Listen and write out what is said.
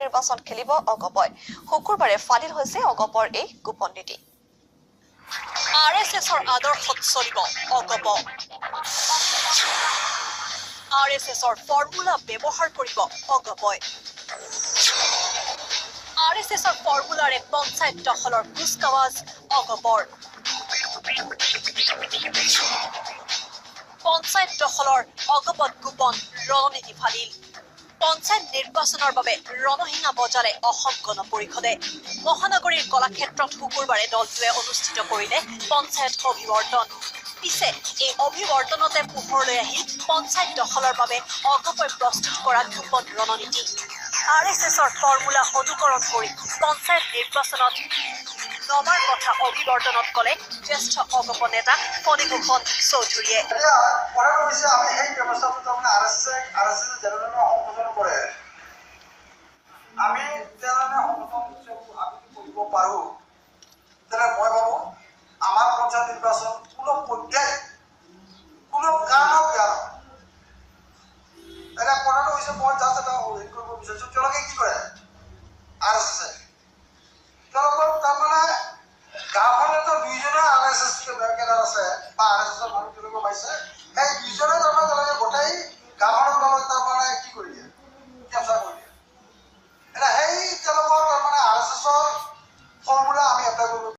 নিৰ্বাচন খেলিব অগপই শুকুৰবাৰে ফালিল হৈছে অগপৰ এই গোপন নীতি RSSৰ আদৰ্শত চলিব অগপ RSSৰ ফৰ্মুলা ব্যৱহাৰ কৰিব অগপই RSSৰ ফৰ্মুলাৰে পঞ্চায়ত দখলৰ কুচকাৱাজ অগপৰ পঞ্চায়ত দখলৰ অগপত গোপন ৰণনীতি ফালিল পঞ্চায়ত নিৰ্বাচনৰ বাবে ৰণসিঙা বজালে অসম গণ পৰিষদে মহানগৰীৰ কলাক্ষেত্ৰত শুকুৰবাৰে দলটোৱে অনুষ্ঠিত কৰিলে পঞ্চায়ত অভিৱৰ্তন পিছে এই অভিৱৰ্তনতে পোহৰলৈ আহিল পঞ্চায়ত দখলৰ বাবে অগপই প্ৰস্তুত কৰা গোপন ৰণনীতি RSSৰ ফৰ্মুলা অনুকৰণ কৰি পঞ্চায়ত নিৰ্বাচনত নমাৰ কথা অভিৱৰ্তনত ক'লে জ্যেষ্ঠ অগপ নেতা ফণীভূষণ চৌধুৰীয়ে আমি